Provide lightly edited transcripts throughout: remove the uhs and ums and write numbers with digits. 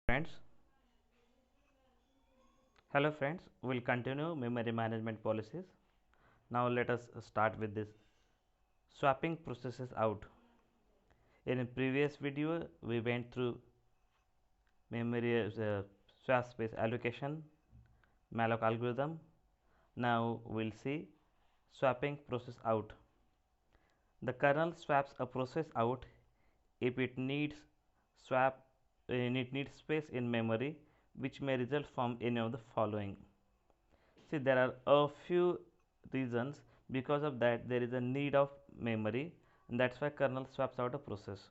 Friends, hello friends, we'll continue memory management policies. Now let us start with this swapping processes out. In a previous video, we went through memory swap space allocation, malloc algorithm. Now we'll see swapping process out. The kernel swaps a process out if it needs swap it needs space in memory, which may result from any of the following. See, there are a few reasons. Because of that, there is a need of memory, and that's why kernel swaps out a process.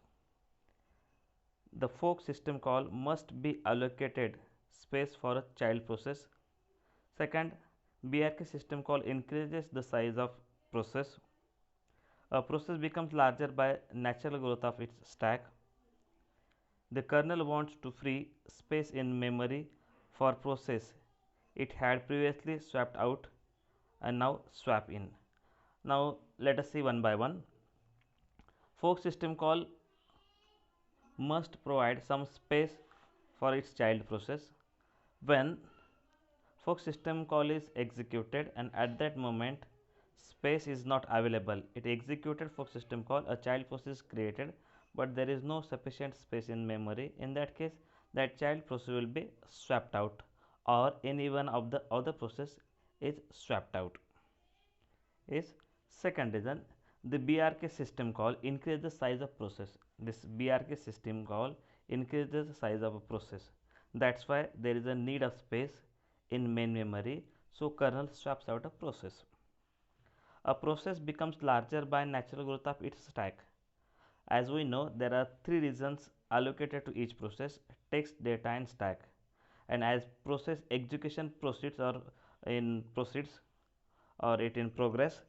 The fork system call must be allocated space for a child process. Second, BRK system call increases the size of process. A process becomes larger by natural growth of its stack. The kernel wants to free space in memory for process it had previously swapped out and now swap in. Now let us see one by one. Fork system call must provide some space for its child process. When fork system call is executed and at that moment space is not available, it executed fork system call, a child process is created, but there is no sufficient space in memory. In that case, that child process will be swapped out, or any one of the other process is swapped out. Is second reason, the BRK system call increase the size of process. This BRK system call increases the size of a process. That's why there is a need of space in main memory, so kernel swaps out a process. A process becomes larger by natural growth of its stack. As we know, there are three regions allocated to each process: text, data, and stack. And as process execution proceeds or it in progress,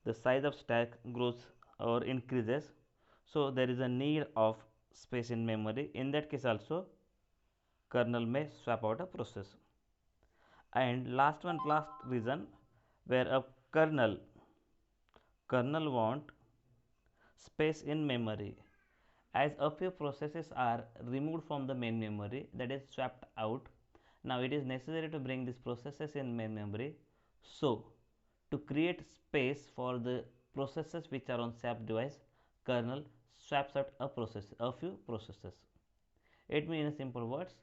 the size of stack grows or increases, so there is a need of space in memory. In that case also, kernel may swap out a process. And last reason, where a kernel want space in memory. As a few processes are removed from the main memory, that is swapped out, now it is necessary to bring these processes in main memory. So to create space for the processes which are on swap device, kernel swaps out a few processes. It means in simple words,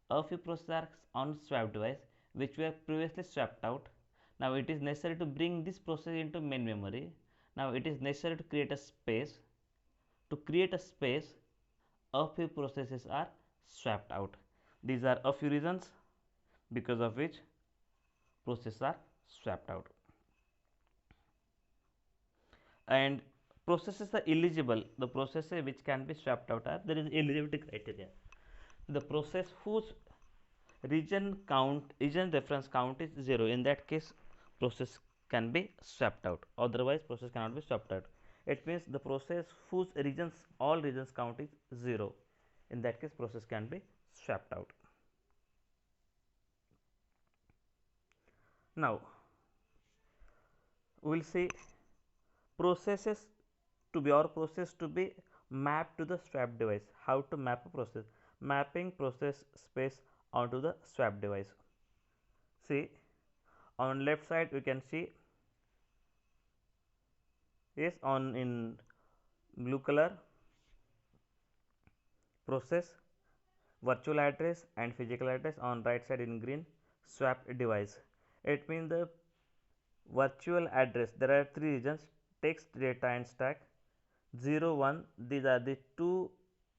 a few processes are on swap device which were previously swapped out. Now it is necessary to bring this process into main memory. Now it is necessary to create a space. To create a space, a few processes are swapped out. These are a few reasons because of which processes are swapped out. And processes are eligible. The processes which can be swapped out are, there is eligibility criteria. The process whose region reference count is 0, in that case process can be swapped out, otherwise process cannot be swapped out. It means the process whose all regions count is 0, in that case process can be swapped out. Now we will see processes to be mapped to the swap device. How to map a process? Mapping process space onto the swap device. See, on left side we can see, yes, on in blue color, process, virtual address and physical address. On right side in green, swap device. It means the virtual address, there are three regions: text, data, and stack. 0, 1, these are the two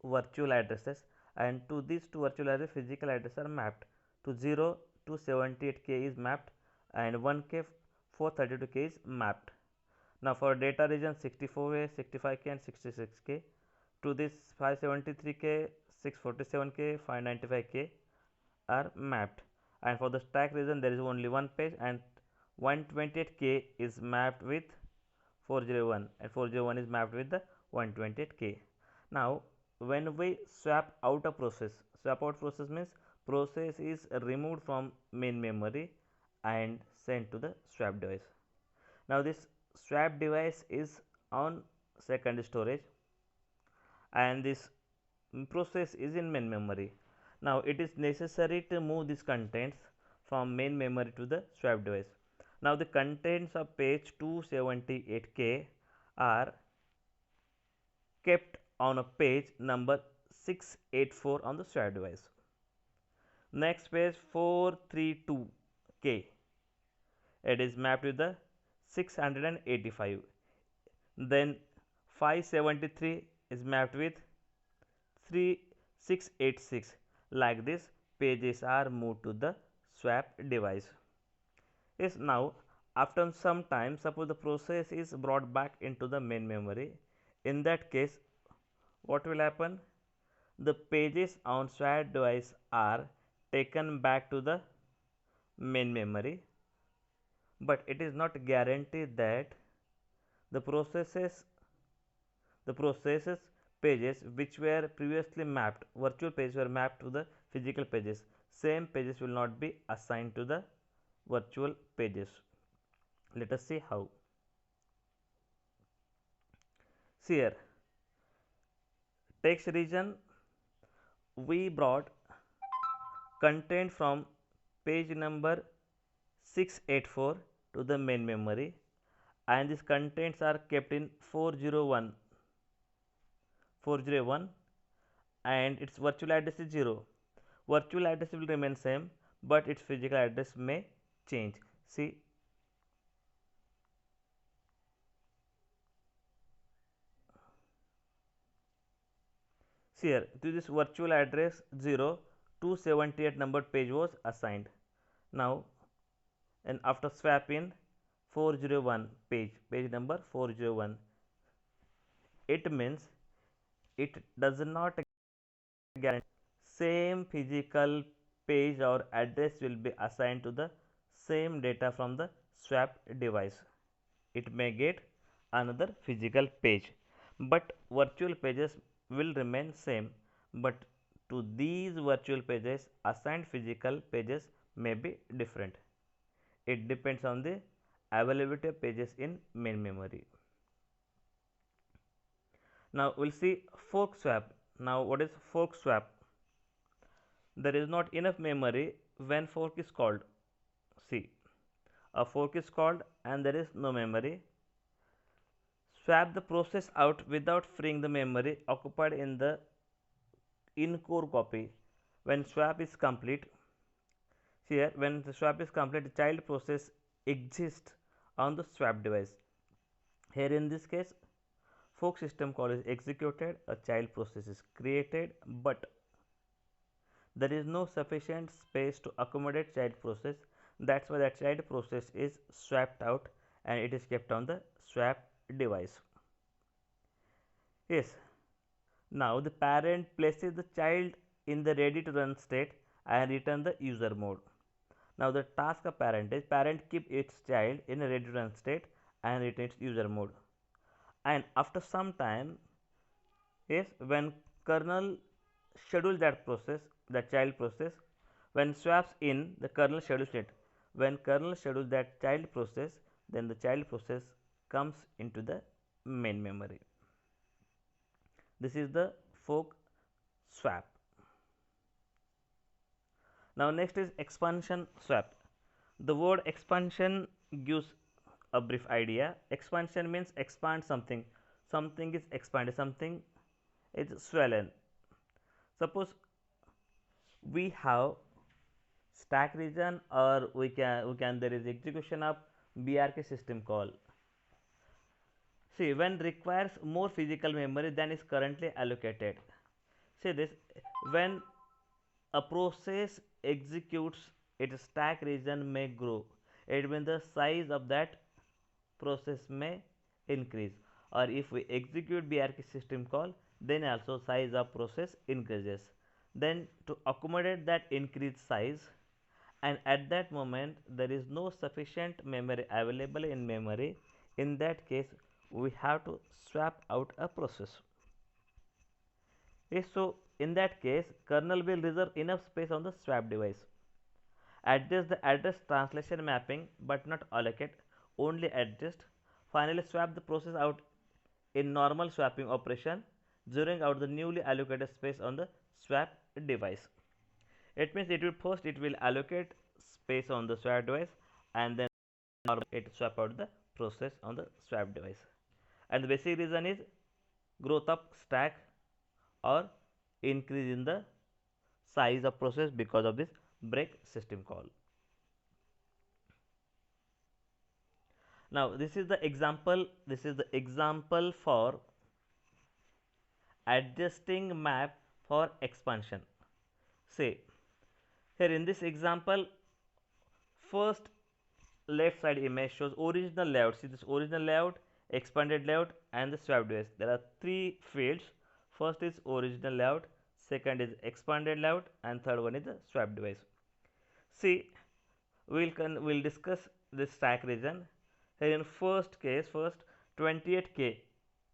virtual addresses, and to these two virtual address physical address are mapped. To 0 to 78k is mapped, and 1k 432k is mapped. Now for data region 64k, 65k and 66k, to this 573k, 647k, 595k are mapped. And for the stack region there is only one page, and 128k is mapped with 401, and 401 is mapped with the 128k. Now when we swap out a process, swap out process means process is removed from main memory and sent to the swap device. Now this swap device is on secondary storage, and this process is in main memory. Now it is necessary to move these contents from main memory to the swap device. Now the contents of page 278K are kept on a page number 684 on the swap device. Next page 432K, it is mapped with the 685. Then 573 is mapped with 3686. Like this, pages are moved to the swap device. Yes, now after some time, suppose the process is brought back into the main memory. In that case, what will happen? The pages on swap device are taken back to the main memory, but it is not guaranteed that the processes pages which were previously mapped, virtual pages were mapped to the physical pages. Same pages will not be assigned to the virtual pages. Let us see how. See here, text region, we brought content from page number 684 to the main memory, and these contents are kept in 401 and its virtual address is 0. Virtual address will remain same, but its physical address may change. See, here to this virtual address 0, 278 numbered page was assigned. Now, and after swap in 401 page number 401, it means it does not guarantee same physical page or address will be assigned to the same data from the swap device. It may get another physical page, but virtual pages will remain same, but to these virtual pages assigned physical pages may be different. It depends on the availability of pages in main memory. Now we'll see fork swap. Now what is fork swap? There is not enough memory when fork is called. See, a fork is called and there is no memory. Swap the process out without freeing the memory occupied in the in-core copy. When swap is complete, here when the swap is complete, the child process exists on the swap device. Here in this case, fork system call is executed, a child process is created, but there is no sufficient space to accommodate child process. That's why that child process is swapped out and it is kept on the swap device. Yes, now the parent places the child in the ready to run state and return the user mode. Now the task of parent is parent keep its child in a ready to run state and return its user mode. And after some time, yes, when kernel schedule that process, the child process, when swaps in the kernel schedule state, when kernel schedules that child process, then the child process comes into the main memory. This is the fork swap. Now next is expansion swap. The word expansion gives a brief idea. Expansion means expand something. Something is expanded, something is swollen. Suppose we have stack region, or we can there is execution of BRK system call. See, when requires more physical memory than is currently allocated. See this, when a process executes, its stack region may grow. It means the size of that process may increase, or if we execute BRK system call, then also size of process increases. Then to accommodate that increased size, and at that moment there is no sufficient memory available in memory, in that case we have to swap out a process. Yes, so in that case kernel will reserve enough space on the swap device, adjust the address translation mapping but not allocate, only adjust, finally swap the process out in normal swapping operation. zeroing out the newly allocated space on the swap device. It means it will allocate space on the swap device, and then it swap out the process on the swap device. And the basic reason is growth of stack or increase in the size of process because of this break system call. Now this is the example for adjusting map for expansion. Say here in this example, first left side image shows original layout. See this original layout, expanded layout, and the swap device. There are three fields. First is original layout, second is expanded layout, and third one is the swap device. See, we'll discuss this stack region. Here in first case, first 28K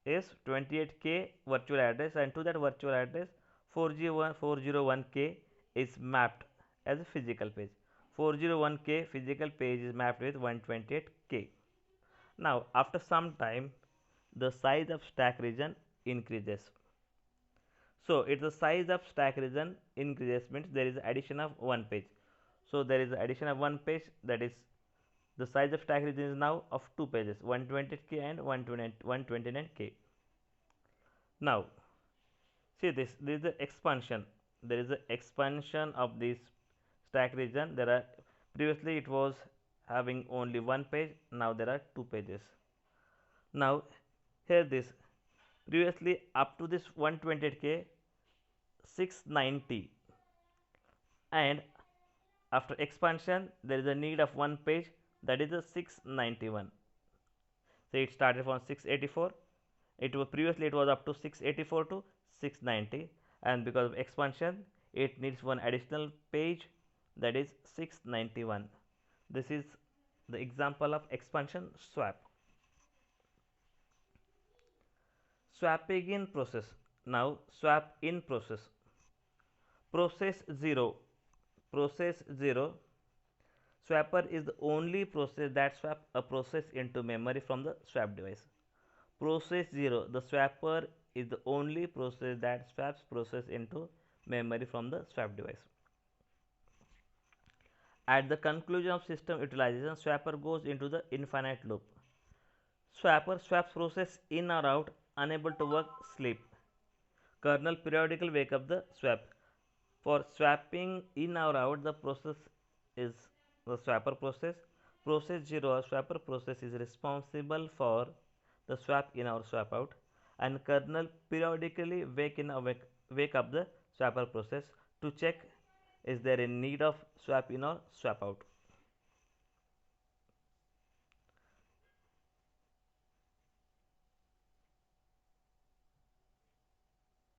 is 28K virtual address, and to that virtual address 401K is mapped as a physical page. 401K physical page is mapped with 128K. Now after some time the size of stack region increases. So it's the size of stack region increases means there is addition of one page. So there is addition of one page, that is the size of stack region is now of two pages, 120K and 129K. Now see this is the expansion. There is the expansion of this stack region. There are previously it was having only one page, now there are two pages. Now here this previously up to this 128K 690, and after expansion there is a need of one page, that is a 691. So it started from 684, it was previously it was up to 684 to 690, and because of expansion it needs one additional page, that is 691. This is the example of expansion swap. Swapping in process. Now swap in process. Process 0. Swapper is the only process that swaps a process into memory from the swap device. Process 0, the swapper is the only process that swaps process into memory from the swap device. At the conclusion of system utilization, swapper goes into the infinite loop. Swapper swaps process in or out, unable to work, sleep. Kernel periodically wake up the swap. For swapping in or out, the process is the swapper process. Process 0 or swapper process is responsible for the swap in or swap out, and kernel periodically wake up the swapper process to check is there a need of swap in or swap out.